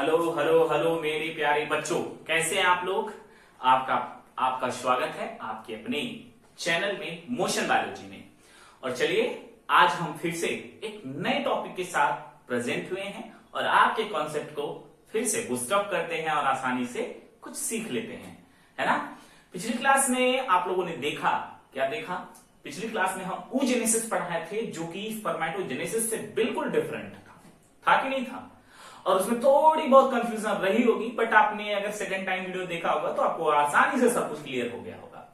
Hello hello hello मेरे प्यारे बच्चों, कैसे हैं आप लोग। आपका आपका स्वागत है आपके अपने चैनल में मोशन बायोलॉजी में। और चलिए आज हम फिर से एक नए टॉपिक के साथ प्रेजेंट हुए हैं और आपके कॉन्सेप्ट को फिर से बूस्ट अप करते हैं और आसानी से कुछ सीख लेते हैं, है ना। पिछली क्लास में आप लोगों ने देखा, क्या देखा, पिछली क्लास में हम oogenesis पढ़ाए थे जो कि स्पर्मेटोजेनेसिस से बिल्कुल डिफरेंट था कि नहीं था। और उसमें थोड़ी बहुत कंफ्यूजन रही होगी, बट आपने अगर सेकंड टाइम वीडियो देखा होगा तो आपको आसानी से सब कुछ क्लियर हो गया होगा।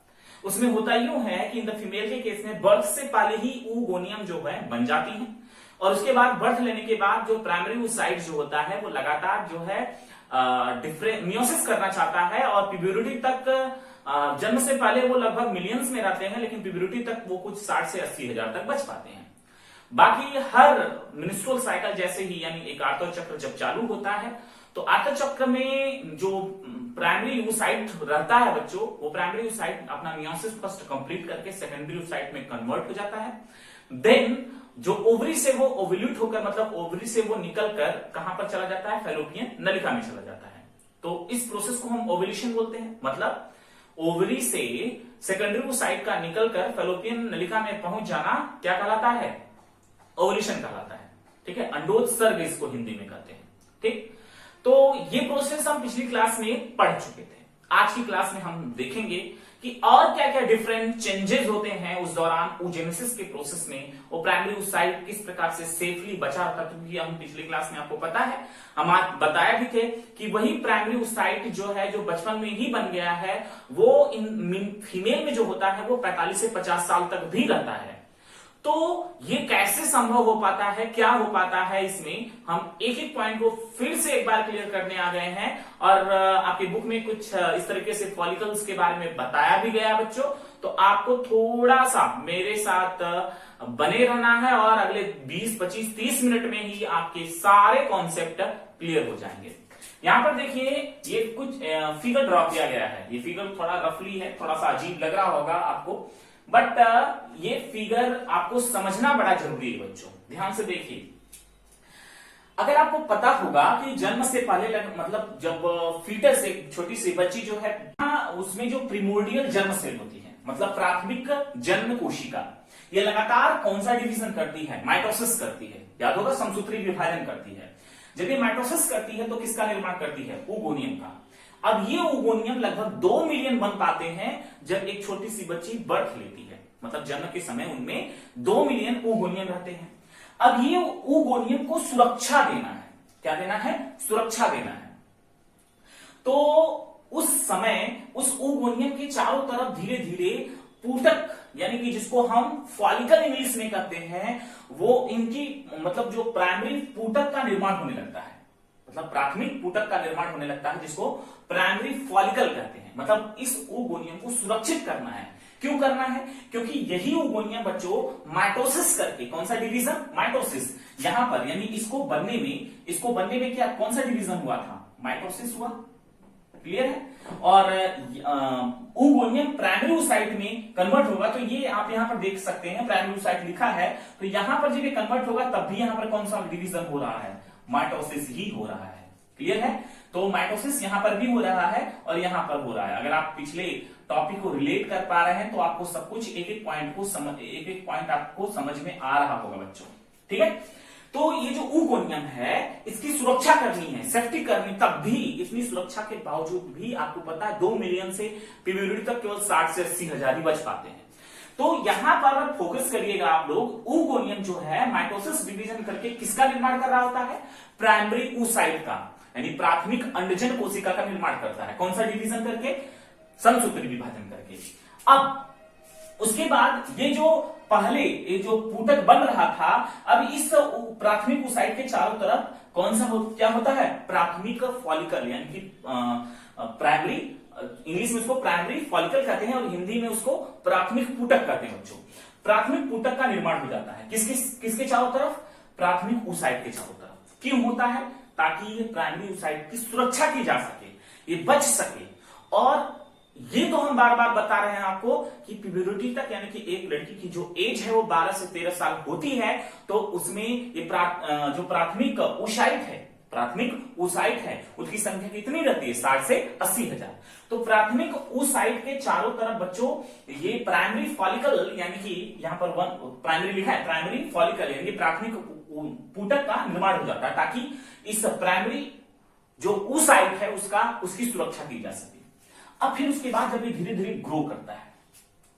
उसमें होता यूं है कि इन द फीमेल के केस में बर्थ से पहले ही oogoनियम जो है बन जाती है और उसके बाद बर्थ लेने के बाद जो प्राइमरी oocyte जो होता है वो लगातार जो है मियोसिस करना चाहता है और प्यूबर्टी तक जन्म से पहले वो लगभग मिलियंस में रहते हैं, लेकिन प्यूबर्टी तक वो कुछ 60 से 80 हजार तक बच पाते हैं। बाकी हर मिनिस्ट्रुअल साइकिल जैसे ही यानी एक आर्तव चक्र जब चालू होता है तो आर्तव चक्र में जो प्राइमरी oocyte रहता है बच्चों, वो प्राइमरी oocyte अपना मियोसिस फर्स्ट कंप्लीट करके सेकेंडरी oocyte में कन्वर्ट हो जाता है। देन जो ओवरी से वो ओव्यूलेट होकर, मतलब ओवरी से वो निकलकर कहां पर चला जाता है, फैलोपियन नलिका में चला जाता है। तो इस प्रोसेस को हम ओव्यूलेशन बोलते हैं। मतलब ओवरी से सेकेंडरी oocyte का निकलकर फैलोपियन नलिका में पहुंच जाना क्या कहलाता है, ओव्यूलेशन कहलाता है। ठीक है, अंडोत्सर्ग इसको हिंदी में कहते हैं। ठीक, तो ये प्रोसेस हम पिछली क्लास में पढ़ चुके थे। आज की क्लास में हम देखेंगे कि और क्या क्या डिफरेंट चेंजेस होते हैं उस दौरान oogenesis के प्रोसेस में, वो प्राइमरी oocyte किस प्रकार से सेफली बचा होता है। क्योंकि हम पिछली क्लास में आपको पता है, हम बताया भी थे कि वही प्राइमरी oocyte जो है, जो बचपन में ही बन गया है, वो इन फीमेल में जो होता है वो 45 से 50 साल तक भी रहता है। तो ये कैसे संभव हो पाता है, क्या हो पाता है, इसमें हम एक एक पॉइंट को फिर से एक बार क्लियर करने आ गए हैं। और आपकी बुक में कुछ इस तरीके से फॉलिकल्स के बारे में बताया भी गया बच्चों। तो आपको थोड़ा सा मेरे साथ बने रहना है और अगले 20, 25, 30 मिनट में ही आपके सारे कॉन्सेप्ट क्लियर हो जाएंगे। यहां पर देखिए ये कुछ फिगर ड्रॉ किया गया है। ये फिगर थोड़ा रफली है, थोड़ा सा अजीब लग रहा होगा आपको, बट ये फिगर आपको समझना बड़ा जरूरी है बच्चों। ध्यान से देखिए, अगर आपको पता होगा कि जन्म से पहले, मतलब जब फीटस एक छोटी सी बच्ची जो है, उसमें जो प्रिमोर्डियल जर्म सेल होती है, मतलब प्राथमिक जन्म कोशिका, ये लगातार कौन सा डिवीजन करती है, माइटोसिस करती है। याद होगा, समसूत्री विभाजन करती है। जब ये माइटोसिस करती है तो किसका निर्माण करती है, oogoनियम का। अब ये oogoनियम लगभग 2 मिलियन बन पाते हैं जब एक छोटी सी बच्ची बर्थ लेती है, मतलब जन्म के समय उनमें 2 मिलियन oogoनियम रहते हैं। अब ये oogoनियम को सुरक्षा देना है, क्या देना है, सुरक्षा देना है। तो उस समय उस oogoनियम के चारों तरफ धीरे धीरे पूटक, यानी कि जिसको हम फॉलिकल इंग्लिश में कहते हैं, वो इनकी मतलब जो प्राइमरी पूटक का निर्माण होने लगता है, मतलब प्राथमिक पूटक का निर्माण होने लगता है, जिसको प्राइमरी फॉलिकल कहते हैं। मतलब इस oogoनियम को सुरक्षित करना है। क्यों करना है, क्योंकि यही oogoनियम बच्चों माइटोसिस करके, कौन सा डिवीजन, माइटोसिस, यहां पर यानी इसको बनने में क्या, कौन सा डिवीजन हुआ था, माइटोसिस हुआ। क्लियर है। और oogoनियम प्राइमरी oocyte में कन्वर्ट होगा, तो ये आप यहां पर देख सकते हैं प्राइमरी oocyte लिखा है, तो यहां पर जब ये कन्वर्ट होगा तब भी यहां पर कौन सा डिवीजन हो रहा है, माइटोसिस ही हो रहा है। क्लियर है। तो माइटोसिस यहां पर भी हो रहा है और यहां पर हो रहा है। अगर आप पिछले टॉपिक को रिलेट कर पा रहे हैं तो आपको सब कुछ एक एक पॉइंट आपको समझ में आ रहा होगा बच्चों। ठीक है। तो ये जो oogoनियम है, इसकी सुरक्षा करनी है, सेफ्टी करनी, तब भी इतनी सुरक्षा के बावजूद भी आपको पता है 2 मिलियन से प्यूबर्टी तक केवल 60 से 80 हजार ही बच पाते हैं। तो यहां पर फोकस करिएगा आप लोग, oogoनियम जो है माइटोसिस डिवीजन करके किसका निर्माण कर रहा होता है, प्राइमरी oocyte का, यानी प्राथमिक अंडजन कोशिका का निर्माण करता है। कौन सा डिवीजन करके, समसूत्री विभाजन करके। अब उसके बाद ये जो पहले ये जो पूटक बन रहा था, अब इस प्राथमिक oocyte के चारों तरफ कौन सा क्या होता है, प्राथमिक फॉलिकल, यानी कि प्राइमरी, इंग्लिश में उसको प्राइमरी फॉलिकल कहते हैं और हिंदी में उसको प्राथमिक पूटक कहते हैं बच्चों। प्राथमिक पूटक का निर्माण हो जाता है किसके चारों तरफ, प्राथमिक oocyte के चारों तरफ। क्यों होता है, ताकि ये प्राइमरी oocyte की सुरक्षा की जा सके, ये बच सके। और ये तो हम बार बार बता रहे हैं आपको कि प्यूबर्टी तक, यानी कि एक लड़की की जो एज है वो 12 से 13 साल होती है, तो उसमें ये जो प्राथमिक oocyte है, प्राथमिक oocyte है उसकी संख्या कितनी रहती है? 60 से 80,000। तो प्राथमिक oocyte के चारों तरफ बच्चों ये प्राइमरी फॉलिकल, यानी कि यहाँ पर प्राइमरी लिखा है, प्राइमरी फॉलिकल यानी कि प्राथमिक पुटक का निर्माण हो जाता है, ताकि इस प्राइमरी जो oocyte है उसकी सुरक्षा की जा सके। अब फिर उसके बाद जब ये धीरे धीरे ग्रो करता है,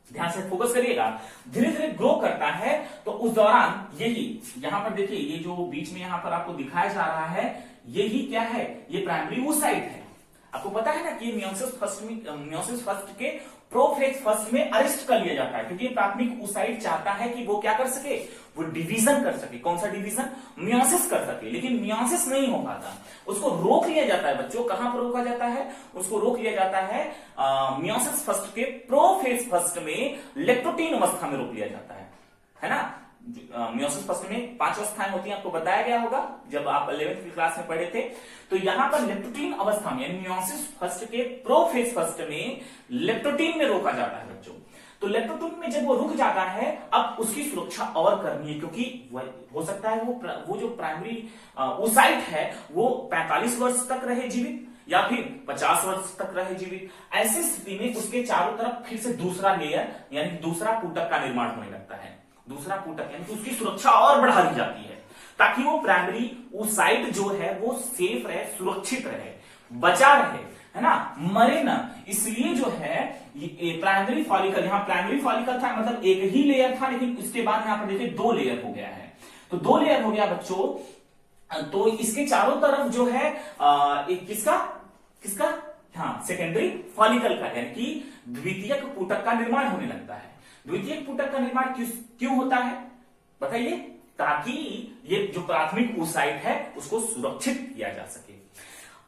ध्यान से फोकस करिएगा, धीरे धीरे ग्रो करता है, तो उस दौरान यही यहां पर देखिए, ये जो बीच में यहां पर आपको दिखाया जा रहा है, यही क्या है? ये प्राइमरी oocyte है। आपको पता है ना कि मियोसिस फर्स्ट के प्रोफेज फर्स्ट में अरेस्ट कर लिया जाता है, क्योंकि ये प्राथमिक oocyte चाहता है कि वो क्या कर सके? वो डिवीजन कर सके। कौन सा डिवीजन? मियोसिस कर सके। लेकिन मियोसिस नहीं हो पाता, उसको रोक लिया जाता है बच्चों। कहां पर रोका जाता है? उसको रोक लिया जाता है मियोसिस फर्स्ट के प्रोफेज फर्स्ट में लेप्टोटीन अवस्था में रोक लिया जाता है ना। मियोसिस फर्स्ट में 5 अवस्थाएं होती हैं, आपको बताया गया होगा जब आप 11वीं की क्लास में पढ़े थे। तो यहां पर लेप्टोटीन अवस्था में, यानी मियोसिस फर्स्ट के प्रोफेज फर्स्ट में लेप्टोटीन में रोका जाता है बच्चों। तो लेप्टोटीन में जब वो रुक जाता है, अब उसकी सुरक्षा और करनी है, क्योंकि हो सकता है वो जो प्राइमरी oocyte है वो 45 वर्ष तक रहे जीवित, या फिर 50 वर्ष तक रहे जीवित। ऐसी स्थिति में उसके चारों तरफ फिर से दूसरा लेयर यानी दूसरा पुटक का निर्माण होने लगता है। दूसरा पुटक यानी कि उसकी सुरक्षा और बढ़ा दी जाती है, ताकि वो प्राइमरी oocyte जो है वो सेफ रहे, सुरक्षित रहे, बचा रहे, है ना, मरे ना। इसलिए जो है ये प्राइमरी फॉलिकल, यहाँ प्राइमरी फॉलिकल था मतलब एक ही लेयर था, लेकिन उसके बाद यहाँ पर देखिए 2 लेयर हो गया है। तो 2 लेयर हो गया बच्चों। तो इसके चारों तरफ जो है एक किसका हाँ, सेकेंडरी फॉलिकल का, यानी कि द्वितीयक पुटक का निर्माण होने लगता है। द्वितीयक पुटक का निर्माण क्यों होता है बताइए? ताकि ये जो प्राथमिक oocyte है उसको सुरक्षित किया जा सके।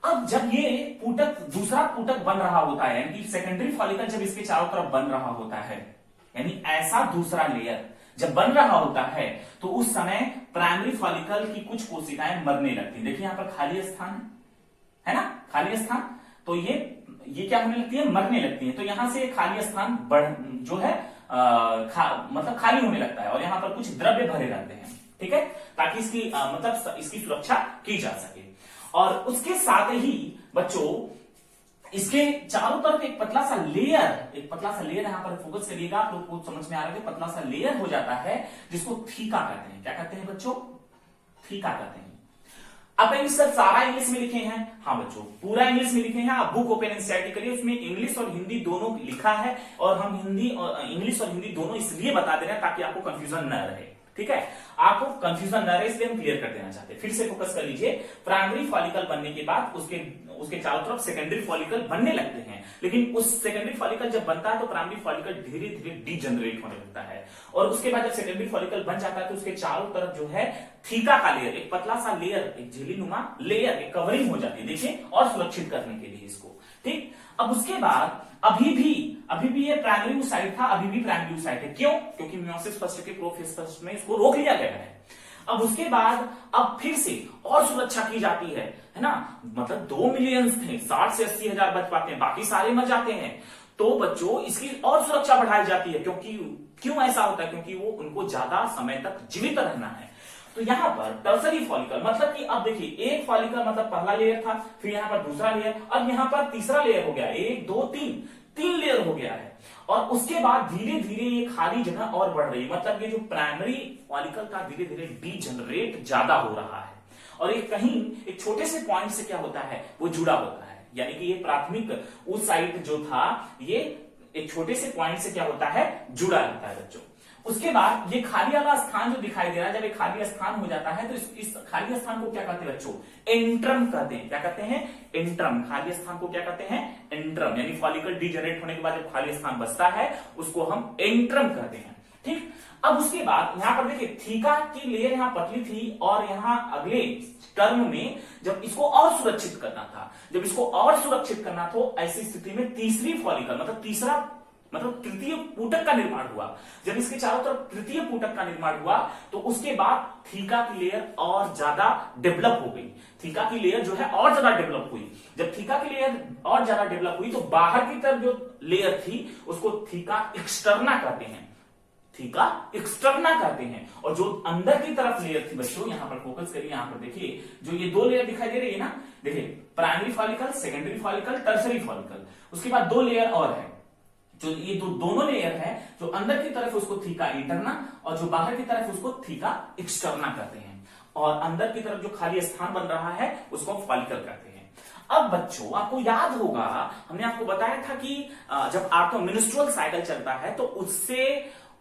अब जब ये पुटक, दूसरा पुटक बन रहा होता है, यानी कि सेकेंडरी फॉलिकल जब इसके चारों तरफ बन रहा होता है, यानी ऐसा दूसरा लेयर जब बन रहा होता है, तो उस समय प्राइमरी फॉलिकल की कुछ कोशिकाएं मरने लगती है। देखिए यहाँ पर खाली स्थान है ना, खाली स्थान। तो ये क्या होने लगती है? मरने लगती है। तो यहां से खाली स्थान जो है मतलब खाली होने लगता है, और यहां पर कुछ द्रव्य भरे रहते हैं, ठीक है, ताकि इसकी मतलब इसकी सुरक्षा की जा सके। और उसके साथ ही बच्चों इसके चारों तरफ एक पतला सा लेयर यहां पर फोकस करिएगा, आप लोग को समझ में आ रहा है, पतला सा लेयर हो जाता है जिसको थीका कहते हैं। क्या कहते हैं बच्चों? थीका कहते हैं। अब सर सारा इंग्लिश में लिखे हैं? हाँ बच्चों, पूरा इंग्लिश में लिखे हैं। आप बुक ओपन एनसीईआरटी करिए, उसमें इंग्लिश और हिंदी दोनों लिखा है, और हम इंग्लिश और हिंदी दोनों इसलिए बता दे रहे हैं ताकि आपको कंफ्यूजन न रहे, ठीक है, आपको कंफ्यूजन न रहे, इसलिए हम क्लियर कर देना चाहते हैं। फिर से फोकस कर लीजिए। प्राइमरी फॉलिकल बनने के बाद उसके चारों तरफ सेकेंडरी फॉलिकल बनने लगते हैं, लेकिन उस सेकेंडरी फॉलिकल जब बनता है तो प्राइमरी फॉलिकल धीरे धीरे डीजनरेट होने लगता है, और उसके बाद जब सेकेंडरी फॉलिकल बन जाता है तो उसके चारों तरफ जो है थीका का लेयर, एक पतला सा लेयर, एक झिल्लीनुमा लेयर, एक कवरिंग हो जाती है, देखिए, और सुरक्षित करने के लिए इसको, ठीक। अब उसके बाद अभी भी ये प्राइमरी oocyte था, अभी भी प्राइमरी oocyte है। क्यों? क्योंकि मियोसिस फर्स्ट के प्रोफेज फर्स्ट में इसको रोक लिया गया है। अब उसके बाद अब फिर से और सुरक्षा की जाती है ना, मतलब 2 मिलियन थे, 60 से 80,000 बच पाते हैं, बाकी सारे मर जाते हैं। तो बच्चों इसकी और सुरक्षा बढ़ाई जाती है, क्योंकि क्यों ऐसा होता है? क्योंकि वो उनको ज्यादा समय तक जीवित रहना है। तो यहां पर टर्सरी फॉलिकल मतलब कि अब देखिए, एक फॉलिकल मतलब पहला लेयर था, फिर यहां पर दूसरा लेयर, अब यहां पर तीसरा लेयर हो गया, 1 2 3 लेयर हो गया है। और उसके बाद धीरे धीरे ये खाली जगह और बढ़ रही है, मतलब ये जो प्राइमरी फॉलिकल का धीरे धीरे डीजनरेट ज्यादा हो रहा है, और एक कहीं एक छोटे से पॉइंट से क्या होता है, वो जुड़ा होता है। यानी कि ये प्राथमिक oocyte जो था, ये एक छोटे से पॉइंट से क्या होता है, जुड़ा रहता है बच्चों। उसके बाद ये खाली वाला स्थान जो दिखाई दे रहा है, जब एक खाली स्थान हो जाता है तो इस खाली स्थान को क्या कहते हैं बच्चों? एंट्रम कहते हैं। क्या कहते हैं? एंट्रम। खाली स्थान को क्या कहते हैं? एंट्रम। यानी फॉलिकल डीजनरेट होने के बाद जब खाली स्थान बचता है उसको हम एंट्रम कहते हैं, ठीक। अब उसके बाद यहां पर देखिए, थीका की लेयर यहां पतली थी, और यहां अगले टर्म में जब इसको और सुरक्षित करना था, तो ऐसी स्थिति में तीसरी फॉलिकल मतलब तृतीय पुटक का निर्माण हुआ। जब इसके चारों तरफ तृतीय पुटक का निर्माण हुआ तो उसके बाद थीका की लेयर और ज्यादा डेवलप हो गई। थीका की लेयर जो है और ज्यादा डेवलप हुई। जब थीका की लेयर और ज्यादा डेवलप हुई तो बाहर की तरफ जो लेयर थी उसको थीका एक्सटर्ना कहते हैं। थीका एक्सटर्ना कहते हैं। और जो अंदर की तरफ लेयर थी बच्चों, यहां पर फोकस करिए, यहां पर देखिए जो ये दो लेयर दिखाई दे रही है ना, देखिए primary follicle, secondary follicle, tertiary follicle, उसके बाद दो लेयर और है। जो ये दोनों लेयर है, जो अंदर की तरफ उसको थीका इंटरना और जो बाहर की तरफ उसको थीका एक्सटर्ना कहते हैं। और अंदर की तरफ जो खाली स्थान बन रहा है उसको फॉलिकल कहते हैं। अब बच्चों आपको याद होगा, हमने आपको बताया था कि जब आपका मिनिस्ट्रुअल साइकिल चलता है तो उससे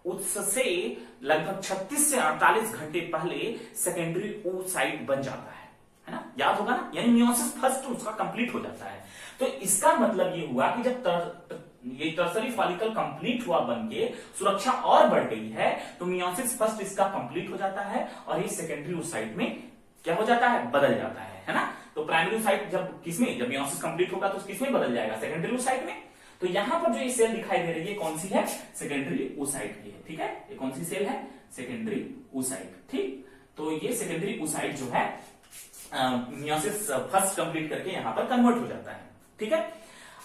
लगभग 36 से 48 घंटे पहले सेकेंडरी oocyte बन जाता है ना, याद होगा ना, यानी मियोसिस फर्स्ट उसका कंप्लीट हो जाता है। तो इसका मतलब ये हुआ कि जब ये टर्सरी फॉलिकल कंप्लीट हुआ बनके सुरक्षा और बढ़ गई है, तो मियोसिस फर्स्ट इसका कंप्लीट हो जाता है और ये सेकेंडरी oocyte में क्या हो जाता है, बदल जाता है ना। तो प्राइमरी oocyte जब मियोसिस कंप्लीट होगा तो किसमें बदल जाएगा, सेकेंडरी oocyte में। तो यहां पर जो ये सेल दिखाई दे रही है कौन सी है, सेकेंडरी oocyte की है, ठीक है। ये कौन सी सेल है, सेकेंडरी oocyte, ठीक। तो ये सेकेंडरी oocyte जो है मियोसिस फर्स्ट कंप्लीट करके यहां पर कन्वर्ट हो जाता है, ठीक है।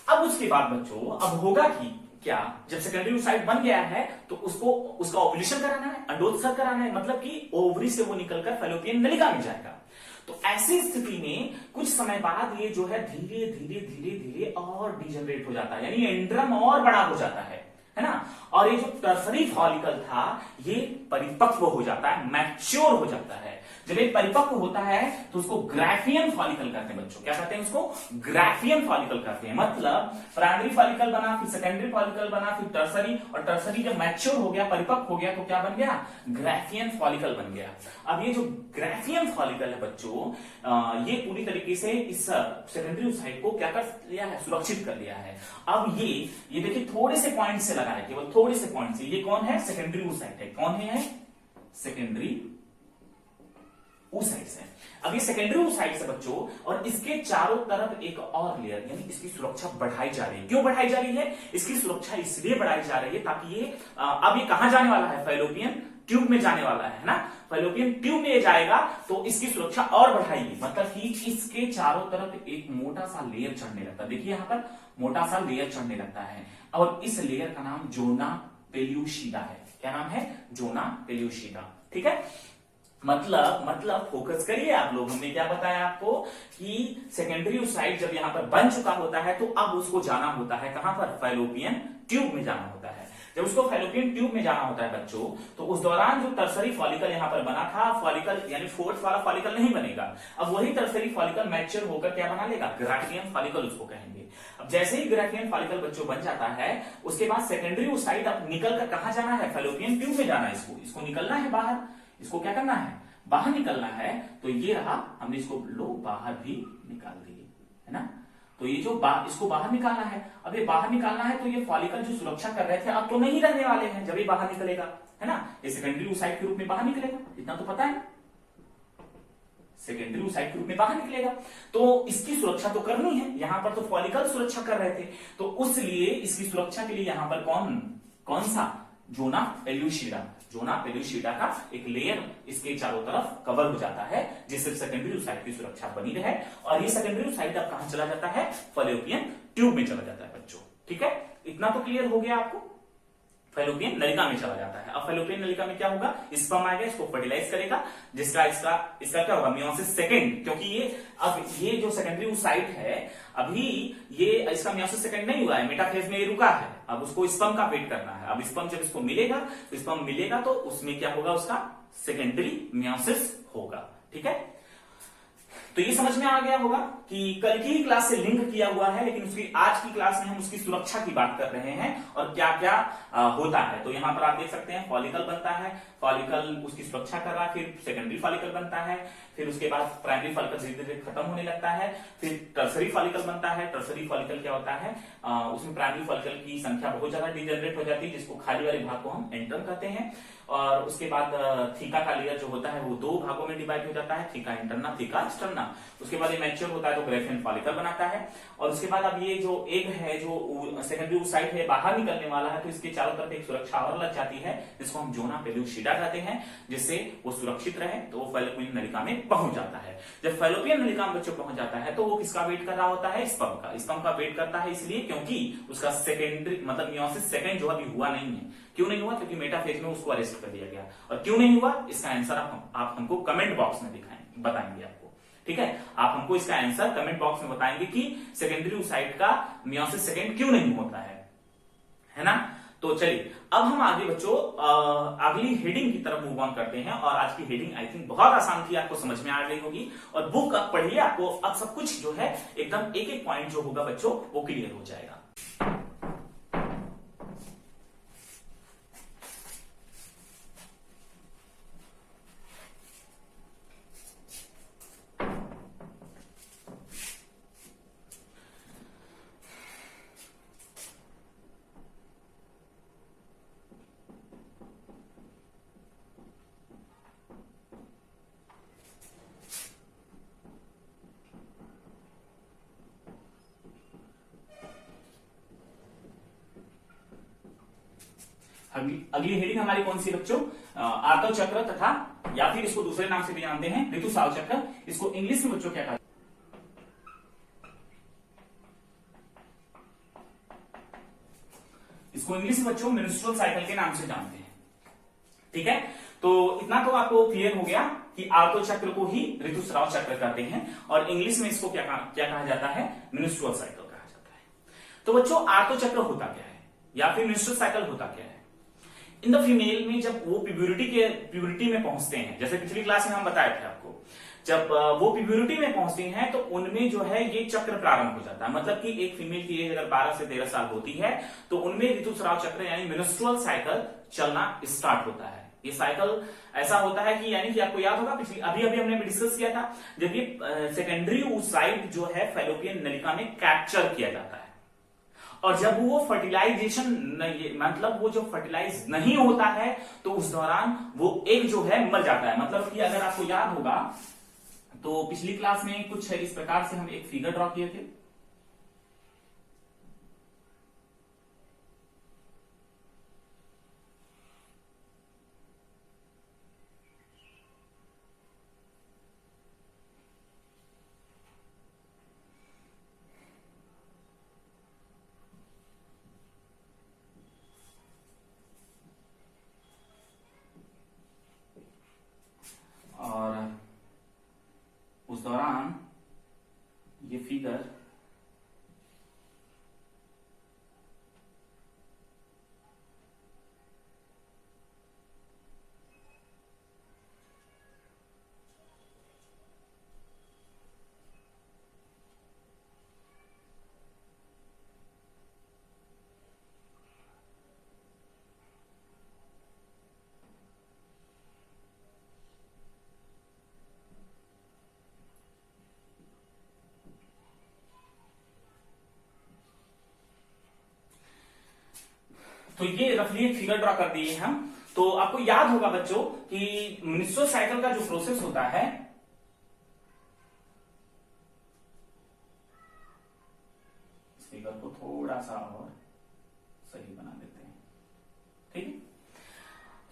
अब उसके बाद बच्चों अब होगा कि क्या, जब सेकेंडरी oocyte बन गया है तो उसका ओव्यूलेशन कराना है, अंडोत्सर्ग कराना है, मतलब कि ओवरी से वो निकलकर फैलोपियन नलिका में जाएगा। तो ऐसी स्थिति में कुछ समय बाद ये जो है धीरे धीरे धीरे धीरे और डिजनरेट हो जाता है, यानी एंड्रम और बड़ा हो जाता है ना। और ये जो टर्सरी फॉलिकल था ये परिपक्व हो जाता है, मैच्योर हो जाता है। जब ये परिपक्व होता है तो उसको ग्राफियन फॉलिकल कहते हैं बच्चों। क्या कहते हैं उसको, ग्राफियन फॉलिकल कहते हैं। मतलब प्राइमरी फॉलिकल बना, फिर सेकेंडरी फॉलिकल बना, फिर टर्सरी, और टर्सरी जब मैच्योर हो गया, परिपक्व हो गया, तो क्या बन गया, ग्राफियन फॉलिकल बन गया। अब ये जो ग्राफियन फॉलिकल है बच्चों, ये पूरी तरीके से इस सेकेंडरी oocyte को क्या कर लिया है, सुरक्षित कर लिया है। अब ये देखिए थोड़े से पॉइंट से लगा है, केवल थोड़े से पॉइंट से। ये कौन है, सेकेंडरी oocyte है। कौन है, सेकेंडरी oocyte से। अब ये सेकेंडरी oocyte से बच्चों, और इसके चारों तरफ एक और लेयर, यानी इसकी सुरक्षा बढ़ाई जा रही है। क्यों बढ़ाई जा रही है, इसकी सुरक्षा इसलिए बढ़ाई जा रही है ताकि ये अब ये कहां जाने वाला है, फैलोपियन ट्यूब में जाने वाला है ना। फैलोपियन ट्यूब में जाएगा तो इसकी सुरक्षा और बढ़ाएगी, मतलब कि इसके चारों तरफ एक मोटा सा लेयर चढ़ने लगता है। देखिए यहां पर मोटा सा लेयर चढ़ने लगता है, और इस लेयर का नाम ज़ोना पेल्यूसिडा है। क्या नाम है, ज़ोना पेल्यूसिडा, ठीक है। मतलब फोकस करिए आप लोग, हमने क्या बताया आपको कि सेकेंडरी oocyte जब यहां पर बन चुका होता है तो अब उसको जाना होता है कहां पर, फैलोपियन ट्यूब में जाना होता है। जब उसको फैलोपियन ट्यूब में जाना होता है बच्चों, तो उस दौरान जो टर्सरी फॉलिकल यहां पर बना था, फॉलिकल यानी फोर्थ वाला फॉलिकल नहीं बनेगा। अब वही टर्सरी फॉलिकल मैच्योर होकर क्या बना लेगा, ग्राफियन फॉलिकल उसको कहेंगे। अब जैसे ही ग्राफियन फॉलिकल बच्चों बन जाता है, उसके बाद सेकेंडरी oocyte अब निकल कर कहां जाना है, फैलोपियन ट्यूब में जाना है। इसको निकलना है बाहर, इसको क्या करना है, बाहर निकलना है। तो ये रहा, हमने इसको लो बाहर भी निकाल दिए, है ना। तो ये जो इसको बाहर निकालना है, अब ये बाहर निकालना है तो ये फॉलिकल जो सुरक्षा कर रहे थे अब तो नहीं रहने वाले हैं जब ये बाहर निकलेगा, है ना। ये सेकेंडरी oocyte के रूप में बाहर निकलेगा, इतना तो पता है, सेकेंडरी oocyte के रूप में बाहर निकलेगा। तो इसकी सुरक्षा तो करनी है, यहां पर तो फॉलिकल सुरक्षा कर रहे थे, तो उसलिए इसकी सुरक्षा के लिए यहां पर कौन सा, ज़ोना पेल्यूसिडा का एक लेयर इसके चारों तरफ कवर हो जाता है, जिससे सेकेंडरी oocyte की सुरक्षा बनी रहे। और ये सेकेंडरी oocyte अब कहां चला जाता है, फैलोपियन ट्यूब में चला जाता है बच्चों, ठीक है। इतना तो क्लियर हो गया आपको, फैलोपियन नलिका में चला जाता है। अब फैलोपियन नलिका में क्या होगा, स्पर्म आएगा, इसको फर्टिलाइज करेगा, जिसका इसका क्या होगा, मियोसिस सेकेंड। क्योंकि ये जो सेकेंडरी oocyte है, अभी ये इसका मियोसिस सेकेंड नहीं हुआ है, मेटाफेज में ये रुका है। अब उसको स्पर्म का वेट करना है। अब स्पर्म जब इसको मिलेगा तो उसमें क्या होगा, उसका सेकेंडरी मियोसिस होगा, ठीक है। तो ये समझ में आ गया होगा कि कल की क्लास से लिंक किया हुआ है, लेकिन उसकी आज की क्लास में हम उसकी सुरक्षा की बात कर रहे हैं और क्या क्या होता है। तो यहां पर आप देख सकते हैं फॉलिकल बनता है, फॉलिकल उसकी सुरक्षा कर रहा है, फिर सेकेंडरी फॉलिकल बनता है, फिर उसके बाद प्राइमरी फॉलिकल धीरे धीरे खत्म होने लगता है, फिर टर्सरी फॉलिकल बनता है। टर्सरी फॉलिकल क्या होता है, उसमें प्राइमरी फॉलिकल की संख्या बहुत ज्यादा डिजनरेट हो जाती है, जिसको खाली वाले भाग को हम एंट्रम कहते हैं। और उसके बाद थीका का लेयर जो होता है वो दो भागों में डिवाइड हो जाता है, थीका इंटरना, थीका एक्सटर्ना। उसके बाद ये मैच्योर होता है तो ग्रेफियन फॉलिकल बनाता है। और उसके बाद अब ये जो एग है, जो सेकेंडरी oocyte है, बाहर निकलने वाला है, तो इसके चारों तरफ एक सुरक्षा और लग जाती है जिसको हम जोना पेलुसिडा कहते हैं, जिससे वो सुरक्षित रहे। तो वो फैलोपियन नलिका में पहुंच जाता है। जब फैलोपियन नलिका में बच्चों पहुंच जाता है तो वो किसका वेट कर रहा होता है? स्पर्म का। स्पर्म का वेट करता है इसलिए क्योंकि उसका सेकेंडरी मतलब मियोसिस सेकेंड जो अभी हुआ नहीं है। क्यों नहीं हुआ? क्योंकि मेटाफेज में उसको अरेस्ट कर दिया गया। और क्यों नहीं हुआ, इसका आंसर आप हमको कमेंट बॉक्स में बताएंगे आपको, ठीक है? आप हमको इसका आंसर कमेंट बॉक्स में बताएंगे कि सेकेंडरी oocyte का मियोसिस सेकेंड क्यों नहीं होता है ना? तो चलिए अब हम आगे बच्चों अगली हेडिंग की तरफ मूव ऑन करते हैं। और आज की हेडिंग आई थिंक बहुत आसान थी, आपको समझ में आ गई होगी। और बुक अब पढ़िए, आपको अब सब कुछ जो है एकदम एक एक पॉइंट जो होगा बच्चों वो क्लियर हो जाएगा। अगली हेडिंग हमारी कौन सी बच्चों? आर्तव चक्र, तथा या फिर इसको दूसरे नाम से भी जानते हैं ऋतुस्राव चक्र। इसको इंग्लिश में बच्चों क्या कहते हैं? इसको इंग्लिश में बच्चों मेंस्ट्रुअल साइकिल के नाम से जानते हैं, ठीक है? तो इतना तो आपको क्लियर हो गया कि आर्तव चक्र को ही ऋतुस्राव चक्र कहते हैं और इंग्लिश में इसको क्या कहा जाता है? मेंस्ट्रुअल साइकिल कहा जाता है। तो बच्चों आर्तव चक्र होता क्या है या फिर मेंस्ट्रुअल साइकिल होता क्या है? इन द फीमेल में जब वो प्यूबरिटी में पहुंचते हैं, जैसे पिछली क्लास में हम बताए थे आपको, जब वो प्यूबरिटी में पहुंचते हैं तो उनमें जो है ये चक्र प्रारंभ हो जाता है। मतलब कि एक फीमेल की एज अगर 12 से 13 साल होती है तो उनमें ऋतुस्राव चक्र यानी मेंस्ट्रुअल साइकिल चलना स्टार्ट होता है। ये साइकिल ऐसा होता है कि यानी कि आपको याद होगा पिछली अभी हमने डिस्कस किया था, जब ये सेकेंडरी oocyte जो है फैलोपियन नलिका में कैप्चर किया जाता है और जब वो फर्टिलाइजेशन मतलब वो जो फर्टिलाइज नहीं होता है तो उस दौरान वो एग जो है मर जाता है। मतलब कि अगर आपको याद होगा तो पिछली क्लास में कुछ इस प्रकार से हम एक फिगर ड्रॉ किए थे। और उस दौरान ये फिगर तो ये रफली एक फिगर ड्रॉ कर दिए हम। तो आपको याद होगा बच्चों कि मेंस्ट्रुअल साइकिल का जो प्रोसेस होता है, इस फिगर को थोड़ा सा और सही बना देते हैं, ठीक है?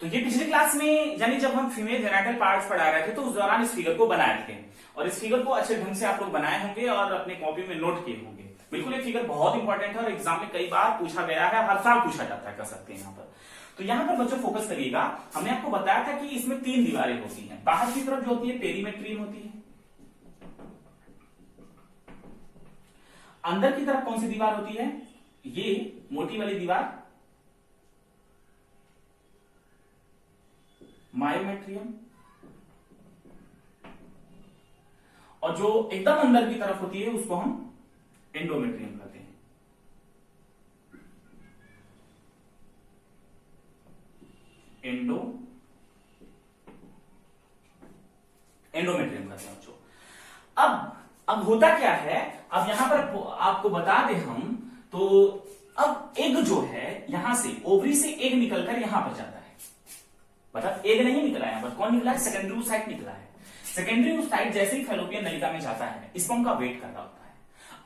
तो ये पिछली क्लास में यानी जब हम फीमेल जेनिटल पार्ट्स पढ़ा रहे थे तो उस दौरान इस फिगर को बनाए थे और इस फिगर को अच्छे ढंग से आप लोग बनाए होंगे और अपने कॉपी में नोट किए होंगे। बिल्कुल ये फिगर बहुत इंपॉर्टेंट है और एग्जाम में कई बार पूछा गया है, हर साल पूछा जाता है, कह सकते हैं यहाँ पर। तो यहाँ पर बच्चों फोकस करिएगा, हमने आपको बताया था कि इसमें 3 दीवारें होती हैं। बाहर की तरफ जो होती है पेरीमेट्रियम होती है, अंदर की तरफ कौन सी दीवार होती है? ये मोटी वाली दीवार मायोमेट्रियम, और जो एकदम अंदर की तरफ होती है उसको हम एंडोमेट्रियम कहते हैं। एंडोमेट्रियम कहते हैं बच्चों। अब होता क्या है, अब यहां पर आपको बता दें हम, तो अब एग जो है यहां से ओवरी से एग निकलकर यहां पर जाता है। मतलब एग नहीं निकला है, यहां पर कौन निकला है? सेकेंडरी oocyte निकला है। सेकेंडरी oocyte जैसे ही फैलोपियन नलिका में जाता है, स्पर्म का वेट कर रहा होता है।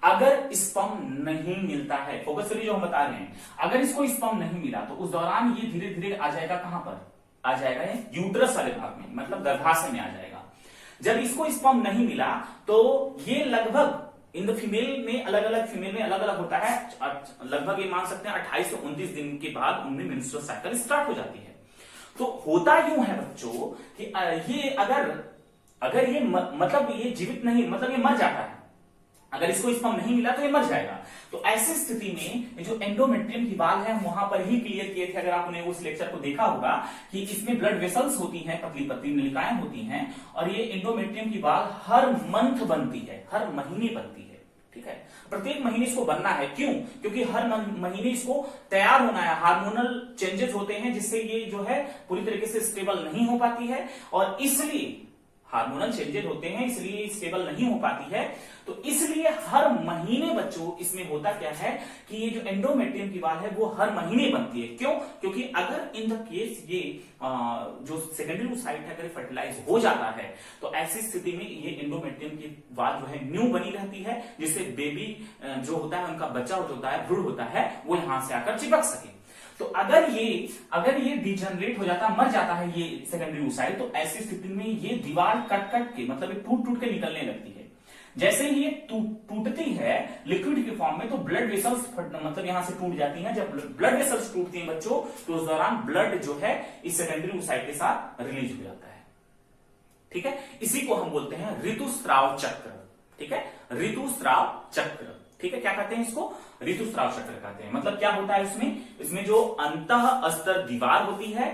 अगर स्पर्म नहीं मिलता है, फोकस करिए जो हम बता रहे हैं, अगर इसको स्पर्म नहीं मिला तो उस दौरान ये धीरे धीरे आ जाएगा, कहां पर आ जाएगा, यूट्रस वाले भाग में, मतलब गर्भाशय में आ जाएगा। जब इसको स्पर्म नहीं मिला तो ये लगभग इन द फीमेल में अलग अलग होता है, लगभग ये मान सकते हैं 28 से 29 दिन के बाद उनमें मेंस्ट्रुअल साइकिल स्टार्ट हो जाती है। तो होता यूं है बच्चों कि ये अगर ये मतलब ये जीवित नहीं, मतलब ये मर जाता है, अगर इसको स्पर्म नहीं मिला तो ये मर जाएगा। तो ऐसी स्थिति में जो एंडोमेट्रियम की बाल है, वहां पर ही क्लियर किए थे, अगर आपने उस लेक्चर को देखा होगा कि इसमें ब्लड वेसल्स होती हैं, पतली पतली नलिकाएं होती हैं, और ये एंडोमेट्रियम की बाल हर मंथ बनती है, हर महीने बनती है। ठीक है, प्रत्येक महीने इसको बनना है। क्यों? क्योंकि हर महीने इसको तैयार होना है, हार्मोनल चेंजेस होते हैं जिससे ये जो है पूरी तरीके से स्टेबल नहीं हो पाती है, और इसलिए हार्मोनल चेंजेस होते हैं इसलिए स्टेबल नहीं हो पाती है। तो इसलिए हर महीने बच्चों इसमें होता क्या है कि ये जो एंडोमेट्रियम की बाल है वो हर महीने बनती है। क्यों? क्योंकि अगर इन द केस ये जो सेकेंडरी oocyte है अगर फर्टिलाइज हो जाता है तो ऐसी स्थिति में ये एंडोमेट्रियम की बाल जो है न्यू बनी रहती है, जिससे बेबी जो होता है, उनका बच्चा जो होता है, भ्रूण होता है, वो यहां से आकर चिपक सके। तो अगर ये डिजनरेट हो जाता, मर जाता है ये सेकेंडरी oocyte, तो ऐसी स्थिति में ये दीवार कट के, मतलब ये टूट के निकलने लगती है। जैसे ही ये टूटती है लिक्विड के फॉर्म में, तो ब्लड वेसल्स मतलब यहां से टूट जाती हैं। जब ब्लड वेसल्स टूटती हैं बच्चों, तो उस दौरान ब्लड जो है इस सेकेंडरी oocyte के साथ रिलीज हो जाता है। ठीक है, इसी को हम बोलते हैं ऋतुस्राव चक्र। ठीक है, ऋतुस्राव चक्र। ठीक है, क्या कहते हैं इसको? ऋतुस्राव चक्र कहते हैं। मतलब क्या होता है इसमें जो अंतः अस्तर दीवार होती है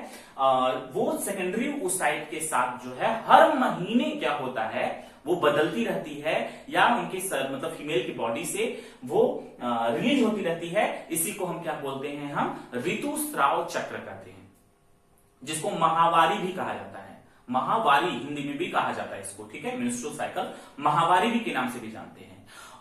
वो सेकेंडरी oocyte के साथ जो है हर महीने क्या होता है वो बदलती रहती है, या उनके मतलब फीमेल की बॉडी से वो रिलीज होती रहती है। इसी को हम क्या बोलते हैं? हम ऋतुस्राव चक्र कहते हैं, जिसको माहवारी भी कहा जाता है। माहवारी हिंदी में भी कहा जाता है इसको। ठीक है, मेंस्ट्रुअल साइकिल माहवारी भी के नाम से भी जानते हैं,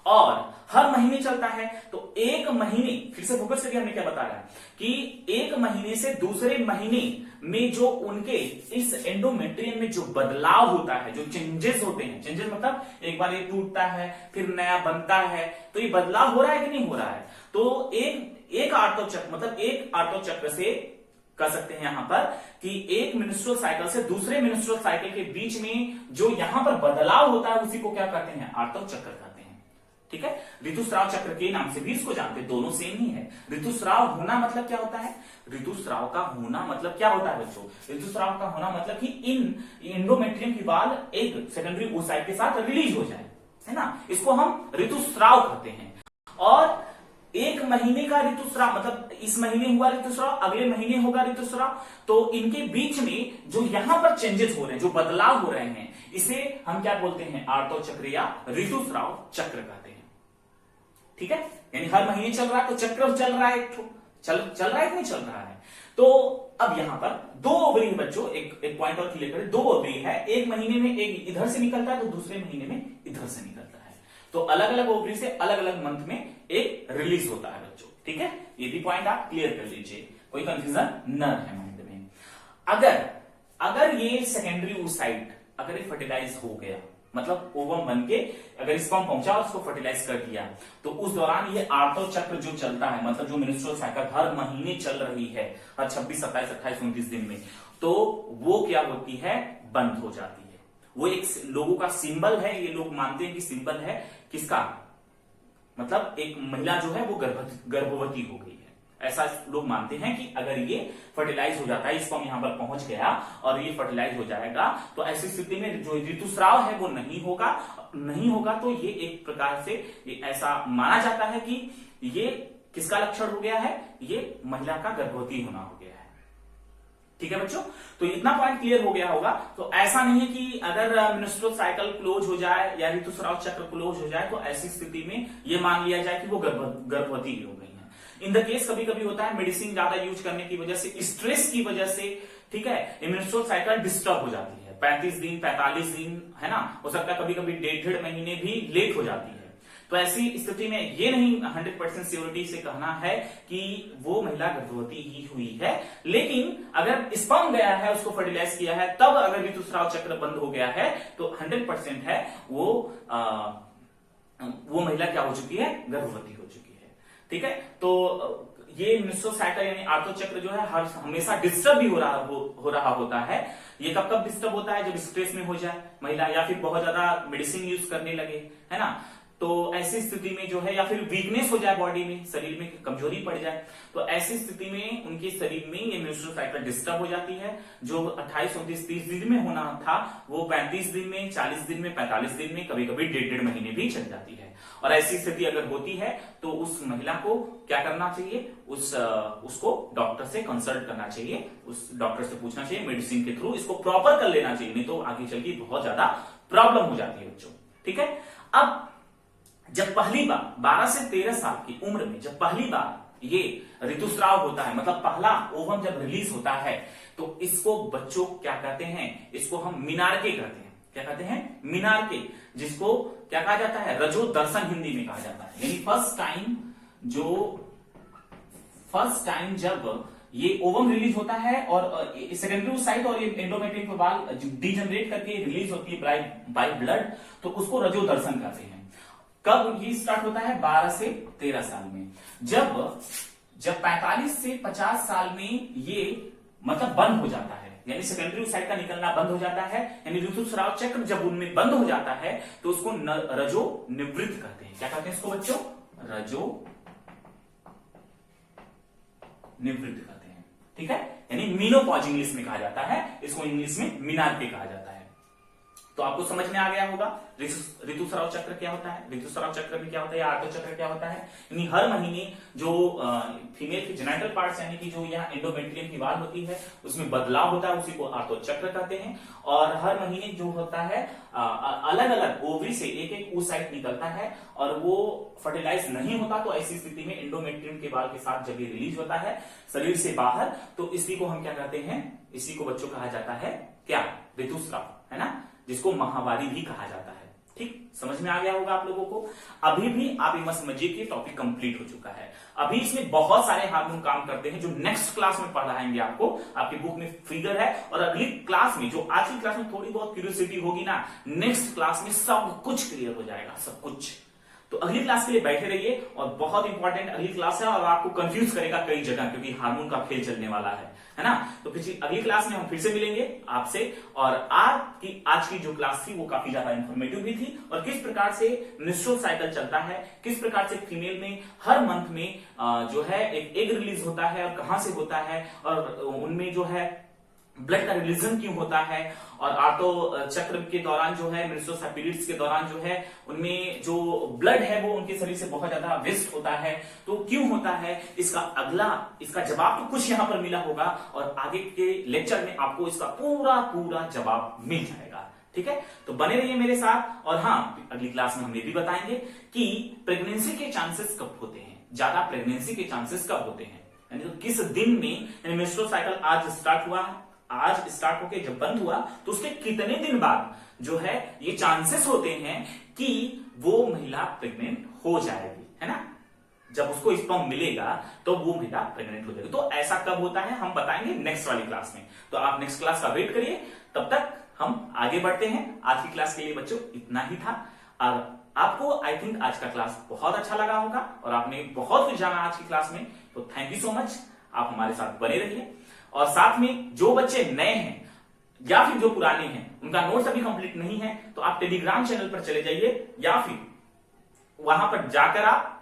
और हर महीने चलता है। तो एक महीने, फिर से फोकस करके हमने क्या बताया कि एक महीने से दूसरे महीने में जो उनके इस एंडोमेट्रियम में जो बदलाव होता है, जो चेंजेस होते हैं, चेंजेस मतलब एक बार ये टूटता है फिर नया बनता है, तो ये बदलाव हो रहा है कि नहीं हो रहा है? तो एक आर्तव चक्र, मतलब एक आर्तव चक्र से कह सकते हैं यहां पर कि एक मेंस्ट्रुअल साइकिल से दूसरे मेंस्ट्रुअल साइकिल के बीच में जो यहां पर बदलाव होता है उसी को क्या कहते हैं? आर्तव चक्र कहते हैं। ठीक है, ऋतुस्राव चक्र के नाम से भी इसको जानते हैं, दोनों सेम ही है। ऋतुस्राव होना मतलब क्या होता है? ऋतुस्राव का होना मतलब क्या होता है बच्चों? ऋतुस्राव का होना मतलब कि इन एंडोमेट्रियम की बाल एक सेकेंडरी oocyte के साथ रिलीज हो जाए, है ना, इसको हम ऋतुस्राव कहते हैं। और एक महीने का ऋतुस्राव मतलब इस महीने हुआ ऋतुस्राव, अगले महीने होगा ऋतुस्राव, तो इनके बीच में जो यहां पर चेंजेस हो रहे हैं, जो बदलाव हो रहे हैं, इसे हम क्या बोलते हैं? आर्तव चक्र या ऋतुस्राव चक्र कहते हैं। ठीक है, यानी हर महीने चल रहा है तो चक्र चल रहा है, चल रहा है कि नहीं चल रहा है? तो अब यहां पर दो ओवरी है बच्चों, एक पॉइंट और क्लियर करें, दो ओवरी है, एक महीने में एक इधर से निकलता है तो दूसरे महीने में इधर से निकलता है। तो अलग अलग ओवरी से अलग अलग मंथ में एक रिलीज होता है बच्चों। ठीक है, ये भी पॉइंट आप क्लियर कर लीजिए, कोई कंफ्यूजन न है माइंड में। अगर ये सेकेंडरी oocyte अगर ये फर्टिलाइज हो गया, मतलब ओवम बन के अगर स्पर्म पहुंचा और उसको फर्टिलाइज कर दिया, तो उस दौरान ये आर्तव चक्र जो चलता है, मतलब जो मेंस्ट्रुअल साइकिल हर महीने चल रही है, हर 26, 27, 28, 29 दिन में, तो वो क्या होती है? बंद हो जाती है। वो एक लोगों का सिंबल है, ये लोग मानते हैं कि सिंबल है किसका? मतलब एक महिला जो है वो गर्भवती हो गई है, ऐसा लोग मानते हैं कि अगर ये फर्टिलाइज हो जाता है, स्पर्म यहां पर पहुंच गया और ये फर्टिलाइज हो जाएगा, तो ऐसी स्थिति में जो ऋतुस्राव है वो नहीं होगा। तो ये एक प्रकार से ऐसा माना जाता है कि ये किसका लक्षण हो गया है? ये महिला का गर्भवती होना हो गया है। ठीक है बच्चों, तो इतना पॉइंट क्लियर हो गया होगा। तो ऐसा नहीं है कि अगर मेंस्ट्रुअल साइकिल क्लोज हो जाए या ऋतुस्राव चक्र क्लोज हो जाए तो ऐसी स्थिति में ये मान लिया जाए कि वो गर्भवती हो गई है। इन द केस कभी कभी होता है मेडिसिन ज्यादा यूज करने की वजह से, स्ट्रेस की वजह से, ठीक है, मेंस्ट्रुअल साइकिल डिस्टर्ब हो जाती है, 35 दिन 45 दिन, है ना, हो सकता है कभी कभी 1.5 महीने भी लेट हो जाती है। तो ऐसी स्थिति में ये नहीं 100% श्योरिटी से कहना है कि वो महिला गर्भवती ही हुई है, लेकिन अगर स्पर्म गया है, उसको फर्टिलाइज किया है, तब अगर ऋतुस्राव चक्र बंद हो गया है तो 100% है वो महिला क्या हो चुकी है, गर्भवती हो चुकी है। ठीक है, तो ये मेंस्ट्रुअल साइकिल यानी आर्तो चक्र जो है हमेशा डिस्टर्ब भी हो रहा होता है। ये कब कब डिस्टर्ब होता है, जब स्ट्रेस में हो जाए महिला, या फिर बहुत ज्यादा मेडिसिन यूज करने लगे, है ना, तो ऐसी स्थिति में जो है, या फिर वीकनेस हो जाए बॉडी में, शरीर में कमजोरी पड़ जाए, तो ऐसी स्थिति में उनके शरीर में ये मेंस्ट्रुअल साइकिल डिस्टर्ब हो जाती है। जो 28, 29, 30 दिन में होना था वो 35 दिन में, 40 दिन में, 45 दिन में, कभी कभी 1.5 महीने भी चल जाती है। और ऐसी स्थिति अगर होती है तो उस महिला को क्या करना चाहिए, उसको डॉक्टर से कंसल्ट करना चाहिए, उस डॉक्टर से पूछना चाहिए, मेडिसिन के थ्रू इसको प्रॉपर कर लेना चाहिए, नहीं तो आगे चल के बहुत ज्यादा प्रॉब्लम हो जाती है बच्चों। ठीक है, अब जब पहली बार 12 से 13 साल की उम्र में जब पहली बार ये ऋतुस्राव होता है, मतलब पहला ओवम जब रिलीज होता है, तो इसको बच्चों क्या कहते हैं, इसको हम मीनारके कहते हैं। क्या कहते हैं, मीनारके, जिसको क्या कहा जाता है, रजो दर्शन हिंदी में कहा जाता है। यानी फर्स्ट टाइम जब ये ओवम रिलीज होता है और सेकेंडरी साइट और ये एंडोमेट्रियम के बाल डीजनरेट करके रिलीज होती है बाय ब्लड, तो उसको रजो दर्शन कहते हैं। कब ये स्टार्ट होता है, 12 से 13 साल में। जब 45 से 50 साल में ये मतलब बंद हो जाता है, यानी सेकेंडरी साइट का निकलना बंद हो जाता है, यानी ऋतुस्राव चक्र जब उनमें बंद हो जाता है तो उसको रजो निवृत्त कहते हैं। क्या कहते हैं इसको बच्चों, रजो निवृत्त कहते हैं। ठीक है, यानी मीनोपॉज इंग्लिश में कहा जाता है, इसको इंग्लिश में मीनारके कहा जाता है। तो आपको समझ में आ गया होगा ऋतुस्राव चक्र क्या होता है, ऋतुस्राव चक्र में क्या होता है, या आर्तो चक्र क्या होता है। यानी हर महीने जो फीमेल के जेनिटल पार्ट्स यानी कि जो यहाँ एंडोमेट्रियम की वाल होती है उसमें बदलाव होता है, उसी को आर्तो चक्र कहते हैं। और हर महीने जो होता है अलग अलग ओवरी से एक एक oocyte निकलता है और वो फर्टिलाइज नहीं होता, तो ऐसी स्थिति में एंडोमेट्रियम के बाल के साथ जब ये रिलीज होता है शरीर से बाहर, तो इसी को हम क्या कहते हैं, इसी को बच्चों कहा जाता है क्या, ऋतुस्राव, है ना, जिसको माहवारी भी कहा जाता है। ठीक, समझ में आ गया होगा आप लोगों को। अभी भी आप ये मत समझिए कि टॉपिक कंप्लीट हो चुका है, अभी इसमें बहुत सारे हार्मोन काम करते हैं जो नेक्स्ट क्लास में पढ़ाएंगे आपको, आपकी बुक में फिगर है। और अगली क्लास में, जो आज की क्लास में थोड़ी बहुत क्यूरियोसिटी होगी ना, नेक्स्ट क्लास में सब कुछ क्लियर हो जाएगा, सब कुछ। तो अगली क्लास के लिए बैठे रहिए, और बहुत इंपॉर्टेंट अगली क्लास है और आपको कंफ्यूज करेगा कई जगह, क्योंकि हार्मोन का खेल चलने वाला है ना। तो फिर अगली क्लास में हम फिर से मिलेंगे आपसे, और आज की जो क्लास थी वो काफी ज्यादा इंफॉर्मेटिव भी थी, और किस प्रकार से मेंस्ट्रुअल साइकिल चलता है, किस प्रकार से फीमेल में हर मंथ में जो है एक एग रिलीज होता है और कहां से होता है, और उनमें जो है ब्लड का रिलीजन क्यों होता है, और आर्तो चक्र के दौरान जो है मेंस्ट्रुअल पीरियड्स के दौरान जो है उनमें जो ब्लड है वो उनके शरीर से बहुत ज्यादा वेस्ट होता है, तो क्यों होता है, इसका जवाब तो कुछ यहां पर मिला होगा, और आगे के लेक्चर में आपको इसका पूरा जवाब मिल जाएगा। ठीक है, तो बने रहिए मेरे साथ। और हाँ, अगली क्लास में हम ये भी बताएंगे कि प्रेगनेंसी के चांसेस कब होते हैं, ज्यादा प्रेगनेंसी के चांसेस कब होते हैं, यानी तो किस दिन में मेंस्ट्रुअल साइकिल आज स्टार्ट होके जब बंद हुआ तो उसके कितने दिन बाद जो है ये चांसेस होते हैं कि वो महिला प्रेग्नेंट हो जाएगी, है ना। जब उसको स्पर्म मिलेगा तो वो महिला प्रेग्नेंट हो जाएगी। तो ऐसा कब होता है हम बताएंगे नेक्स्ट वाली क्लास में, तो आप नेक्स्ट क्लास का वेट करिए। तब तक हम आगे बढ़ते हैं। आज की क्लास के लिए बच्चों इतना ही था, और आपको आई थिंक आज का क्लास बहुत अच्छा लगा होगा और आपने बहुत कुछ जाना आज की क्लास में। तो थैंक यू सो मच, आप हमारे साथ बने रहिए। और साथ में जो बच्चे नए हैं या फिर जो पुराने हैं उनका नोट्स अभी कंप्लीट नहीं है, तो आप टेलीग्राम चैनल पर चले जाइए, या फिर वहां पर जाकर आप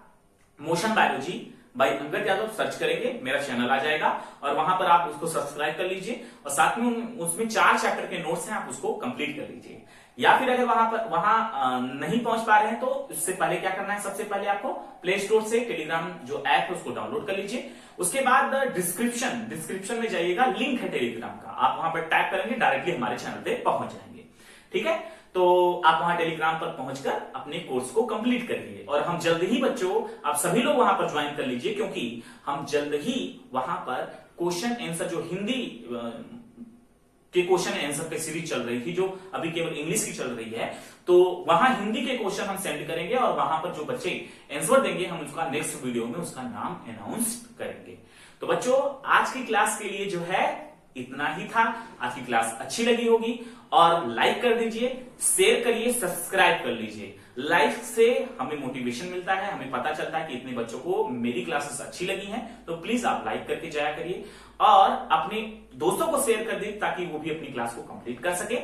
motion biology by Angad Yadav search करेंगे, मेरा चैनल आ जाएगा, और वहां पर आप उसको सब्सक्राइब कर लीजिए, और साथ में उसमें 4 चैप्टर के नोट्स हैं, आप उसको कंप्लीट कर लीजिए। या फिर अगर वहां नहीं पहुंच पा रहे हैं तो उससे पहले क्या करना है, सबसे पहले आपको प्ले स्टोर से टेलीग्राम जो ऐप है उसको डाउनलोड कर लीजिए। उसके बाद डिस्क्रिप्शन में जाइएगा, लिंक है टेलीग्राम का, आप वहां पर टैप करेंगे डायरेक्टली हमारे चैनल पे पहुंच जाएंगे। ठीक है, तो आप वहां टेलीग्राम पर पहुंचकर अपने कोर्स को कंप्लीट करिए, और हम जल्द ही बच्चों आप सभी लोग वहां पर ज्वाइन कर लीजिए, क्योंकि हम जल्द ही वहां पर क्वेश्चन आंसर जो हिंदी के क्वेश्चन आंसर की सीरीज चल रही थी, जो अभी केवल इंग्लिश की चल रही है, तो वहां हिंदी के क्वेश्चन हम सेंड करेंगे और वहां पर जो बच्चे आंसर देंगे हम उसका नेक्स्ट वीडियो में उसका नाम अनाउंस करेंगे। तो बच्चों आज की क्लास के लिए जो है इतना ही था। आज की क्लास अच्छी लगी होगी और लाइक कर दीजिए, शेयर करिए, सब्सक्राइब कर लीजिए। लाइक से हमें मोटिवेशन मिलता है, हमें पता चलता है कि इतने बच्चों को मेरी क्लासेस अच्छी लगी हैं, तो प्लीज आप लाइक करके जाया करिए और अपने दोस्तों को शेयर कर दीजिए ताकि वो भी अपनी क्लास को कंप्लीट कर सके।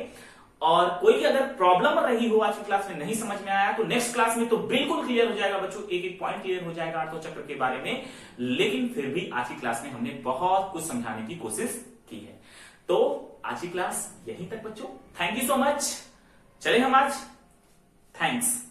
और कोई अगर प्रॉब्लम रही हो आज की क्लास में नहीं समझ में आया तो नेक्स्ट क्लास में तो बिल्कुल क्लियर हो जाएगा बच्चों, एक एक पॉइंट क्लियर हो जाएगा आर्थो चक्र के बारे में। लेकिन फिर भी आज की क्लास में हमने बहुत कुछ समझाने की कोशिश की है। तो आज की क्लास यहीं तक बच्चों, थैंक यू सो मच। चले हम आज, थैंक्स।